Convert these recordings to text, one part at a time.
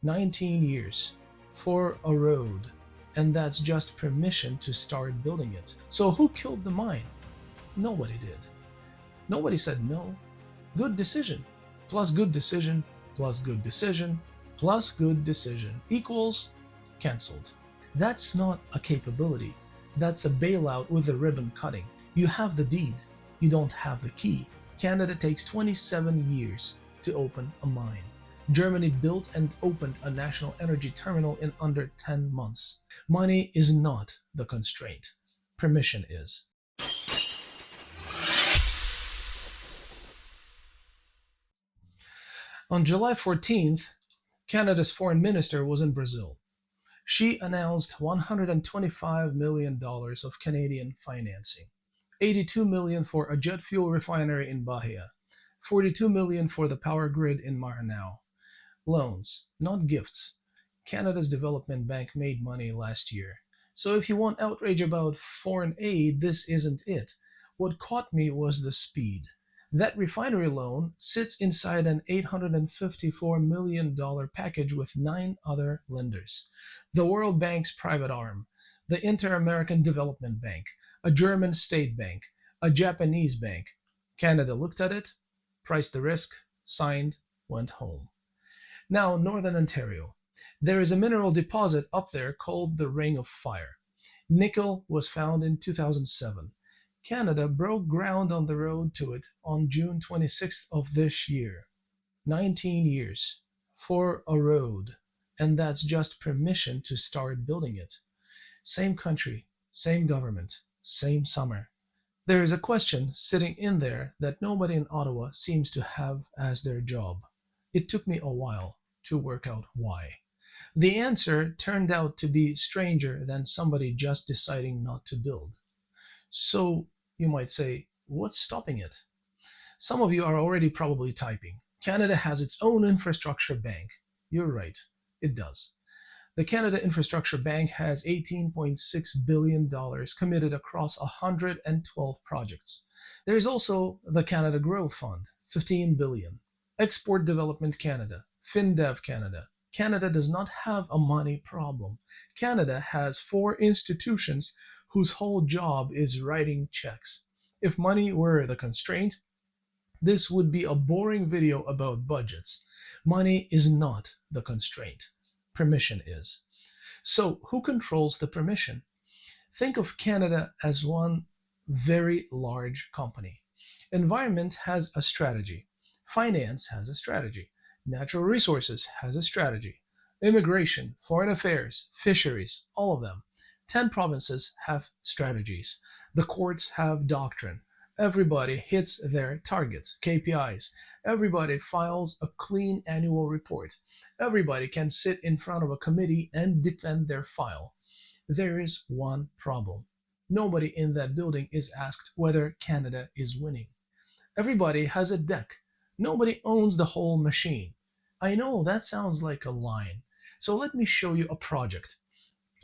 19 years for a road, and that's just permission to start building it. So who killed the mine? Nobody did. Nobody said no. Good decision plus good decision plus good decision plus good decision equals cancelled. That's not a capability. That's a bailout with a ribbon cutting. You have the deed, you don't have the key. Canada takes 27 years to open a mine. Germany built and opened a national energy terminal in under 10 months. Money is not the constraint. Permission is. On July 14th, Canada's foreign minister was in Brazil. She announced $125 million of Canadian financing, $82 million for a jet fuel refinery in Bahia, $42 million for the power grid in Maranhão. Loans, not gifts. Canada's Development Bank made money last year. So if you want outrage about foreign aid, this isn't it. What caught me was the speed. That refinery loan sits inside an $854 million package with 9 other lenders. The World Bank's private arm, the Inter-American Development Bank, a German state bank, a Japanese bank. Canada looked at it, priced the risk, signed, went home. Now, Northern Ontario. There is a mineral deposit up there called the Ring of Fire. Nickel was found in 2007. Canada broke ground on the road to it on June 26th of this year. 19 years for a road, and that's just permission to start building it. Same country, same government, same summer. There is a question sitting in there that nobody in Ottawa seems to have as their job. It took me a while to work out why. The answer turned out to be stranger than somebody just deciding not to build. So you might say, what's stopping it? Some of you are already probably typing. Canada has its own infrastructure bank. You're right, it does. The Canada Infrastructure Bank has $18.6 billion committed across 112 projects. There is also the Canada Growth Fund, $15 billion. Export Development Canada, FinDev Canada. Canada does not have a money problem. Canada has 4 institutions whose whole job is writing checks. If money were the constraint, this would be a boring video about budgets. Money is not the constraint. Permission is. So who controls the permission? Think of Canada as one very large company. Environment has a strategy. Finance has a strategy. Natural resources has a strategy. Immigration, foreign affairs, fisheries, all of them. 10 provinces have strategies. The courts have doctrine. Everybody hits their targets, KPIs. Everybody files a clean annual report. Everybody can sit in front of a committee and defend their file. There is one problem. Nobody in that building is asked whether Canada is winning. Everybody has a deck. Nobody owns the whole machine. I know that sounds like a line. So let me show you a project.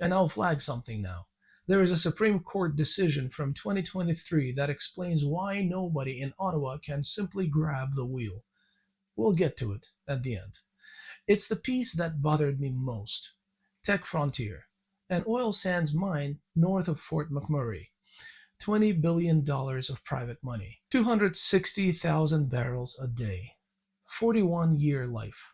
And I'll flag something now. There is a Supreme Court decision from 2023 that explains why nobody in Ottawa can simply grab the wheel. We'll get to it at the end. It's the piece that bothered me most. Teck Frontier, an oil sands mine north of Fort McMurray. $20 billion of private money, 260,000 barrels a day, 41-year life.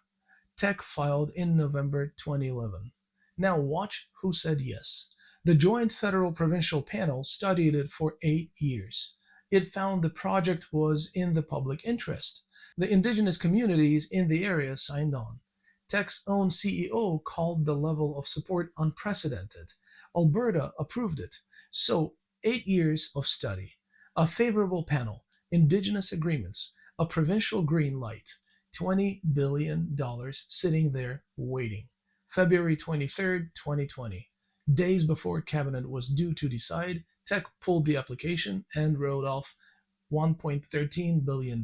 Teck filed in November 2011. Now watch who said yes. The Joint Federal Provincial Panel studied it for 8 years. It found the project was in the public interest. The Indigenous communities in the area signed on. Teck's own CEO called the level of support unprecedented. Alberta approved it. So 8 years of study, a favorable panel, Indigenous agreements, a provincial green light, $20 billion sitting there waiting. February 23rd, 2020. Days before Cabinet was due to decide, Teck pulled the application and wrote off $1.13 billion.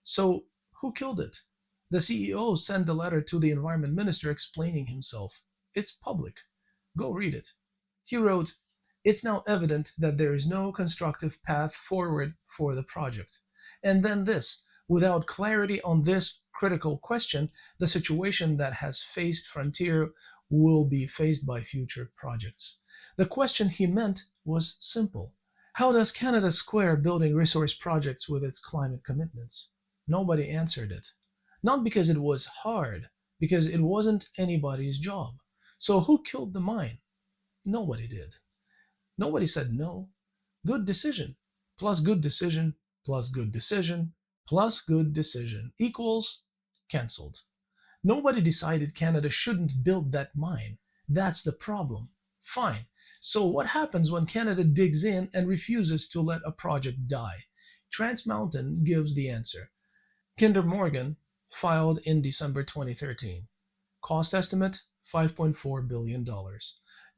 So who killed it? The CEO sent a letter to the Environment Minister explaining himself. It's public. Go read it. He wrote, "It's now evident that there is no constructive path forward for the project." And then this, without clarity on this critical question, the situation that has faced Frontier will be faced by future projects. The question he meant was simple. How does Canada square building resource projects with its climate commitments? Nobody answered it. Not because it was hard, because it wasn't anybody's job. So who killed the mine? Nobody did. Nobody said no. Good decision plus good decision plus good decision plus good decision equals cancelled. Nobody decided Canada shouldn't build that mine. That's the problem. Fine. So what happens when Canada digs in and refuses to let a project die? Trans Mountain gives the answer. Kinder Morgan filed in December 2013. Cost estimate $5.4 billion.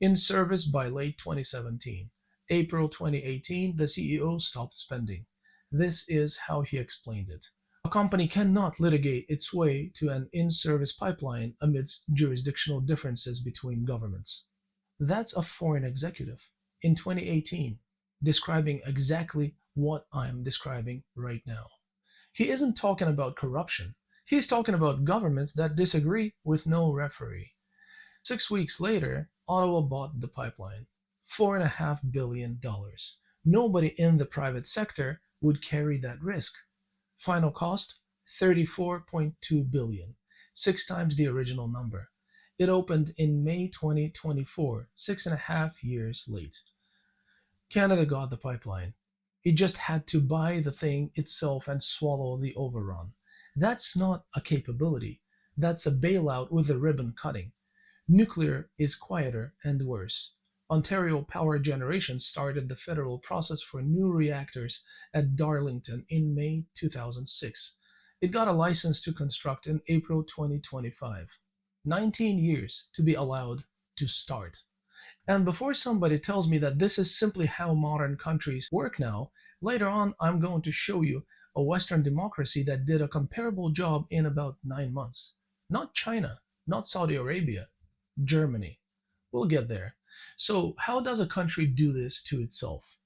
In service by late 2017. April 2018, the CEO stopped spending. This is how he explained it. A company cannot litigate its way to an in-service pipeline amidst jurisdictional differences between governments. That's a foreign executive in 2018 describing exactly what I'm describing right now. He isn't talking about corruption. He's talking about governments that disagree with no referee. 6 weeks later, Ottawa bought the pipeline. $4.5 billion. Nobody in the private sector would carry that risk. Final cost, $34.2 billion, 6 times the original number. It opened in May 2024, 6.5 years late. Canada got the pipeline. It just had to buy the thing itself and swallow the overrun. That's not a capability. That's a bailout with a ribbon cutting. Nuclear is quieter and worse. Ontario Power Generation started the federal process for new reactors at Darlington in May 2006. It got a license to construct in April 2025. 19 years to be allowed to start. And before somebody tells me that this is simply how modern countries work now, later on I'm going to show you a Western democracy that did a comparable job in about 9 months. Not China, not Saudi Arabia, Germany. We'll get there. So how does a country do this to itself?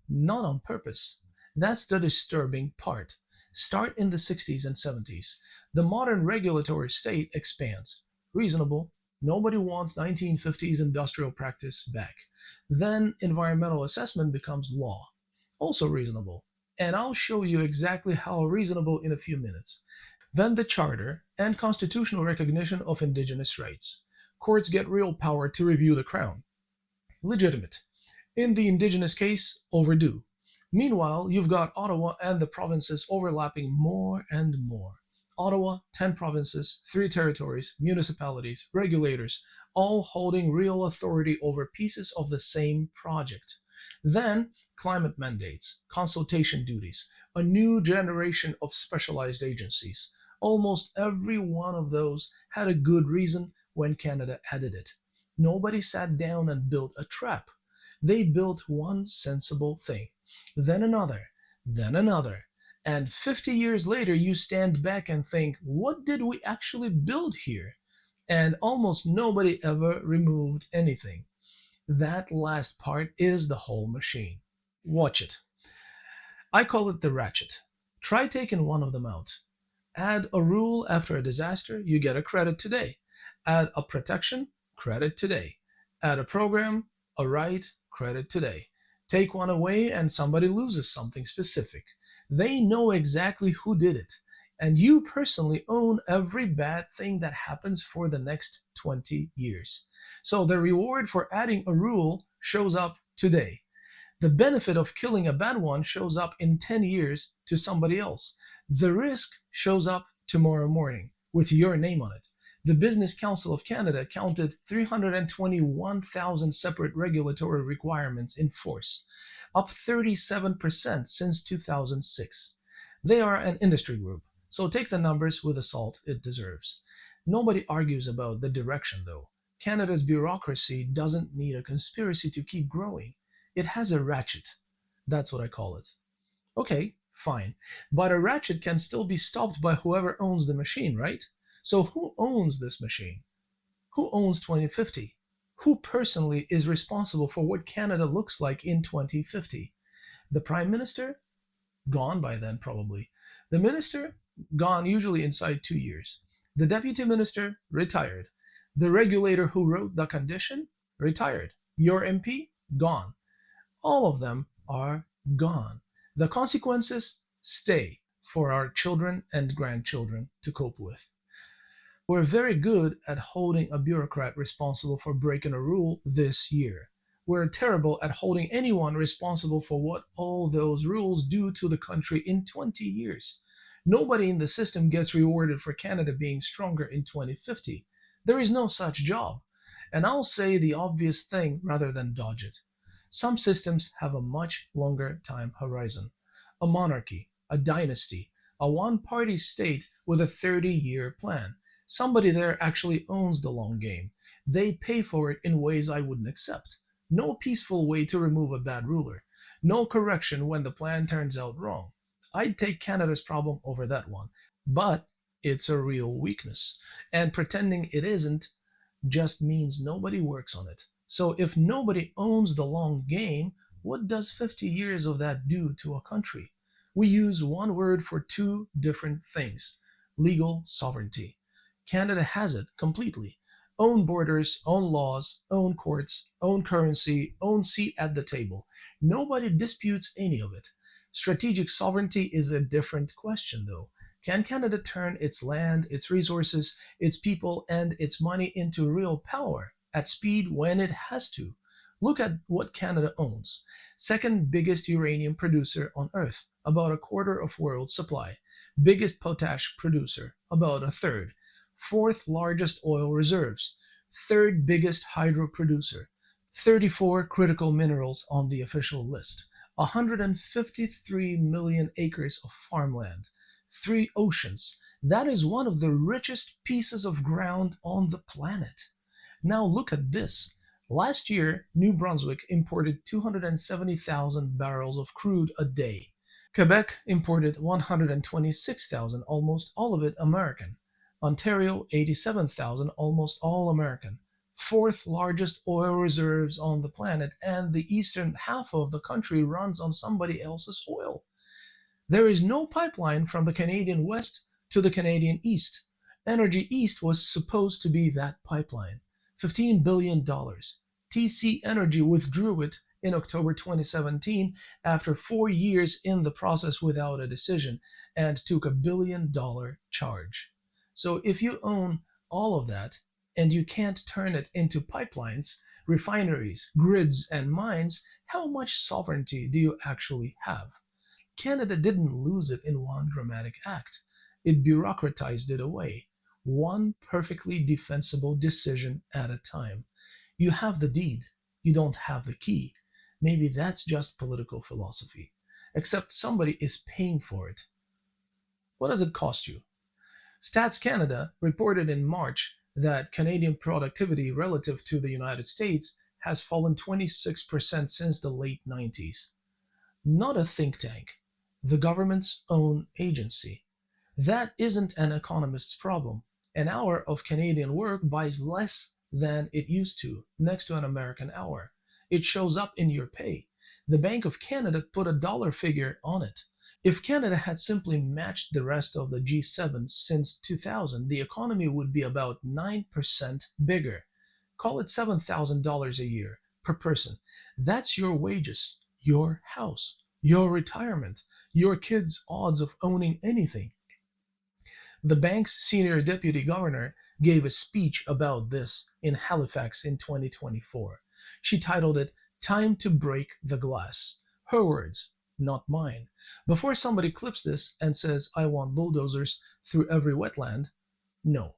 Not on purpose. That's the disturbing part. Start in the 60s and 70s. The modern regulatory state expands. Reasonable. Nobody wants 1950s industrial practice back. Then environmental assessment becomes law. Also reasonable. And I'll show you exactly how reasonable in a few minutes. Then the charter and constitutional recognition of Indigenous rights. Courts get real power to review the crown. Legitimate. In the Indigenous case, overdue. Meanwhile, you've got Ottawa and the provinces overlapping more and more. Ottawa, 10 provinces, 3 territories, municipalities, regulators, all holding real authority over pieces of the same project. Then, climate mandates, consultation duties, a new generation of specialized agencies. Almost every one of those had a good reason when Canada added it. Nobody sat down and built a trap. They built one sensible thing, then another, and 50 years later you stand back and think, what did we actually build here? And almost nobody ever removed anything. That last part is the whole machine. Watch it. I call it the Ratchet. Try taking one of them out. Add a rule after a disaster, you get a credit today. Add a protection, credit today. Add a program, a right, credit today. Take one away and somebody loses something specific. They know exactly who did it. And you personally own every bad thing that happens for the next 20 years. So the reward for adding a rule shows up today. The benefit of killing a bad one shows up in 10 years to somebody else. The risk shows up tomorrow morning with your name on it. The Business Council of Canada counted 321,000 separate regulatory requirements in force, up 37% since 2006. They are an industry group, so take the numbers with the salt it deserves. Nobody argues about the direction, though. Canada's bureaucracy doesn't need a conspiracy to keep growing. It has a ratchet. That's what I call it. Okay, fine. But a ratchet can still be stopped by whoever owns the machine, right? So who owns this machine? Who owns 2050? Who personally is responsible for what Canada looks like in 2050? The Prime Minister? Gone by then, probably. The Minister? gone usually inside 2 years. The deputy minister, retired. The regulator who wrote the condition, retired. Your MP, gone. All of them are gone. The consequences stay for our children and grandchildren to cope with. We're very good at holding a bureaucrat responsible for breaking a rule this year. We're terrible at holding anyone responsible for what all those rules do to the country in 20 years. Nobody in the system gets rewarded for Canada being stronger in 2050. There is no such job. And I'll say the obvious thing rather than dodge it. Some systems have a much longer time horizon. A monarchy, a dynasty, a one party state with a 30-year plan. Somebody there actually owns the long game. They pay for it in ways I wouldn't accept. No peaceful way to remove a bad ruler. No correction when the plan turns out wrong. I'd take Canada's problem over that one. But it's a real weakness. And pretending it isn't just means nobody works on it. So if nobody owns the long game, what does 50 years of that do to a country? We use one word for two different things: legal sovereignty. Canada has it completely. Own borders, own laws, own courts, own currency, own seat at the table. Nobody disputes any of it. Strategic sovereignty is a different question, though. Can Canada turn its land, its resources, its people, and its money into real power at speed when it has to? Look at what Canada owns. Second biggest uranium producer on Earth, about a quarter of world supply. Biggest potash producer, about a third. Fourth largest oil reserves. Third biggest hydro producer. 34 critical minerals on the official list. 153 million acres of farmland. 3 oceans. That is one of the richest pieces of ground on the planet. Now look at this. Last year, New Brunswick imported 270,000 barrels of crude a day. Quebec imported 126,000, almost all of it American. Ontario, 87,000, almost all American. Fourth largest oil reserves on the planet, and the eastern half of the country runs on somebody else's oil. There is no pipeline from the Canadian West to the Canadian East. Energy East was supposed to be that pipeline. $15 billion. TC Energy withdrew it in October 2017 after 4 years in the process without a decision and took $1 billion charge. So if you own all of that and you can't turn it into pipelines, refineries, grids, and mines, how much sovereignty do you actually have? Canada didn't lose it in one dramatic act. It bureaucratized it away, one perfectly defensible decision at a time. You have the deed, you don't have the key. Maybe that's just political philosophy. Except somebody is paying for it. What does it cost you? Stats Canada reported in March that Canadian productivity relative to the United States has fallen 26% since the late 90s. Not a think tank, the government's own agency. That isn't an economist's problem. An hour of Canadian work buys less than it used to, next to an American hour. It shows up in your pay. The Bank of Canada put a dollar figure on it. If Canada had simply matched the rest of the G7 since 2000, the economy would be about 9% bigger. Call it $7,000 a year per person. That's your wages, your house, your retirement, your kids' odds of owning anything. The bank's senior deputy governor gave a speech about this in Halifax in 2024. She titled it, "Time to Break the Glass." Her words, not mine. Before somebody clips this and says, "I want bulldozers through every wetland," no.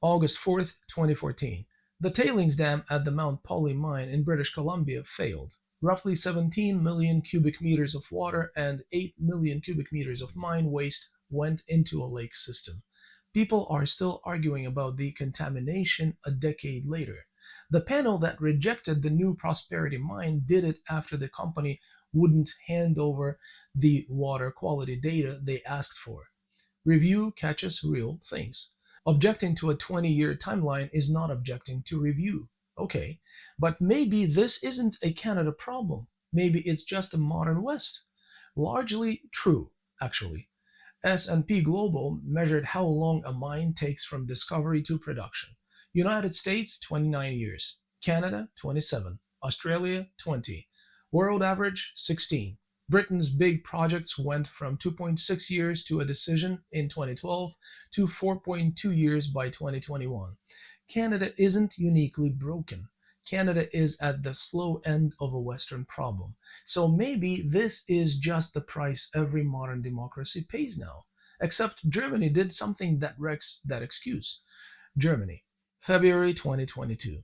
August 4th, 2014. The tailings dam at the Mount Polley mine in British Columbia failed. Roughly 17 million cubic meters of water and 8 million cubic meters of mine waste went into a lake system. People are still arguing about the contamination a decade later. The panel that rejected the New Prosperity mine did it after the company wouldn't hand over the water quality data they asked for. Review catches real things. Objecting to a 20-year timeline is not objecting to review. Okay, but maybe this isn't a Canada problem. Maybe it's just a modern West. Largely true, actually. S&P Global measured how long a mine takes from discovery to production. United States 29 years, Canada 27, Australia 20, world average 16. Britain's big projects went from 2.6 years to a decision in 2012 to 4.2 years by 2021. Canada isn't uniquely broken. Canada is at the slow end of a Western problem. So maybe this is just the price every modern democracy pays now. Except Germany did something that wrecks that excuse. Germany, February 2022.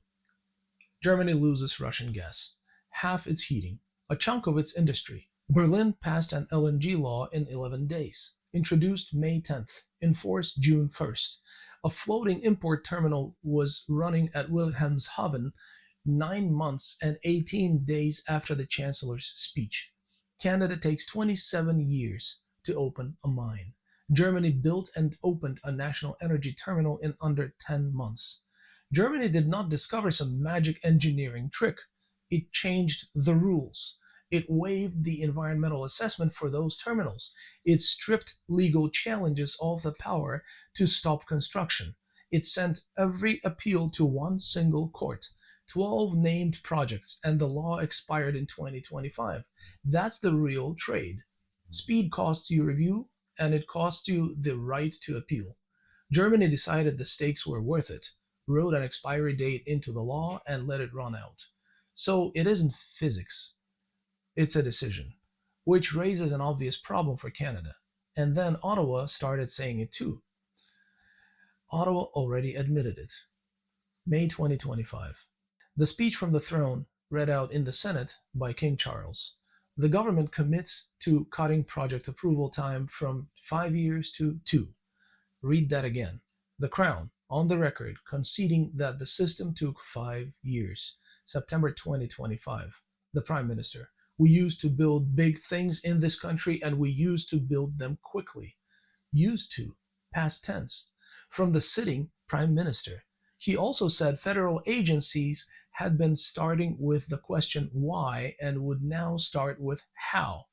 Germany loses Russian gas, half its heating, a chunk of its industry. Berlin passed an LNG law in 11 days, introduced May 10th, enforced June 1st. A floating import terminal was running at Wilhelmshaven 9 months and 18 days after the Chancellor's speech. Canada takes 27 years to open a mine. Germany built and opened a national energy terminal in under 10 months. Germany did not discover some magic engineering trick. It changed the rules. It waived the environmental assessment for those terminals. It stripped legal challenges of the power to stop construction. It sent every appeal to one single court. 12 named projects, and the law expired in 2025. That's the real trade. Speed costs you review, and it costs you the right to appeal. Germany decided the stakes were worth it, wrote an expiry date into the law, and let it run out. So it isn't physics, it's a decision, which raises an obvious problem for Canada. And then Ottawa started saying it too. Ottawa already admitted it. May 2025. The speech from the throne read out in the Senate by King Charles. The government commits to cutting project approval time from 5 years to 2. Read that again. The Crown, on the record, conceding that the system took 5 years. September 2025. The Prime Minister. We used to build big things in this country and we used to build them quickly. Used to, past tense. From the sitting Prime Minister. He also said federal agencies had been starting with the question why and would now start with how.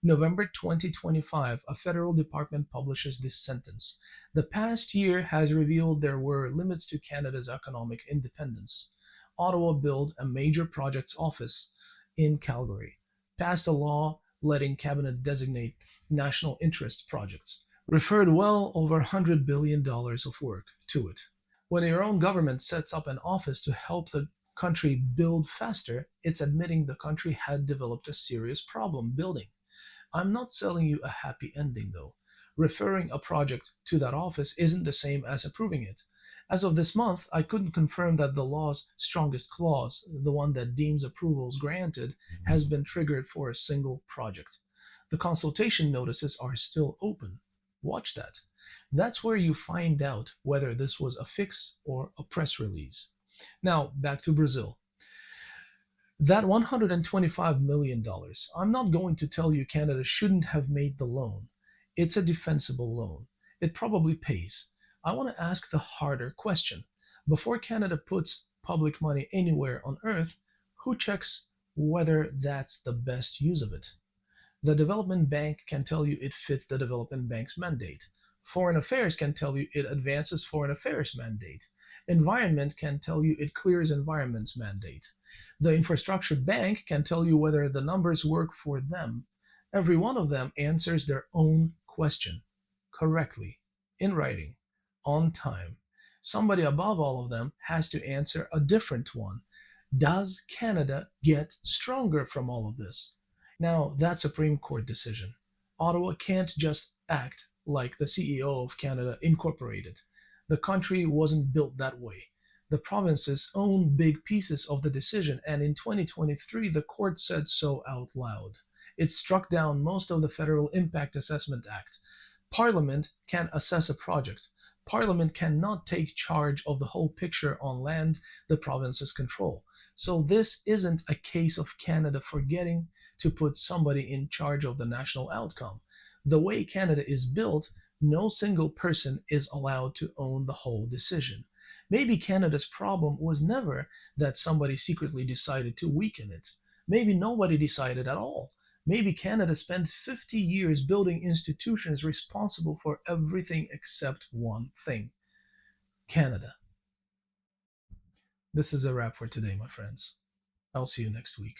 November 2025, a federal department publishes this sentence. The past year has revealed there were limits to Canada's economic independence. Ottawa built a major projects office in Calgary, passed a law letting cabinet designate national interest projects, referred well over $100 billion of work to it. When your own government sets up an office to help the country build faster, it's admitting the country had developed a serious problem building. I'm not selling you a happy ending, though. Referring a project to that office isn't the same as approving it. As of this month, I couldn't confirm that the law's strongest clause, the one that deems approvals granted, has been triggered for a single project. The consultation notices are still open. Watch that. That's where you find out whether this was a fix or a press release. Now, back to Brazil. That $125 million, I'm not going to tell you Canada shouldn't have made the loan. It's a defensible loan. It probably pays. I want to ask the harder question. Before Canada puts public money anywhere on earth, who checks whether that's the best use of it? The development bank can tell you it fits the development bank's mandate. Foreign affairs can tell you it advances foreign affairs mandate. Environment can tell you it clears environment's mandate. The infrastructure bank can tell you whether the numbers work for them. Every one of them answers their own question correctly, in writing, on time. Somebody above all of them has to answer a different one. Does Canada get stronger from all of this? Now, that's a Supreme Court decision. Ottawa can't just act like the CEO of Canada Incorporated. The country wasn't built that way. The provinces own big pieces of the decision, and in 2023, the court said so out loud. It struck down most of the Federal Impact Assessment Act. Parliament can assess a project. Parliament cannot take charge of the whole picture on land the provinces control. So this isn't a case of Canada forgetting to put somebody in charge of the national outcome. The way Canada is built, no single person is allowed to own the whole decision. Maybe Canada's problem was never that somebody secretly decided to weaken it. Maybe nobody decided at all. Maybe Canada spent 50 years building institutions responsible for everything except one thing: Canada. This is a wrap for today, my friends. I'll see you next week.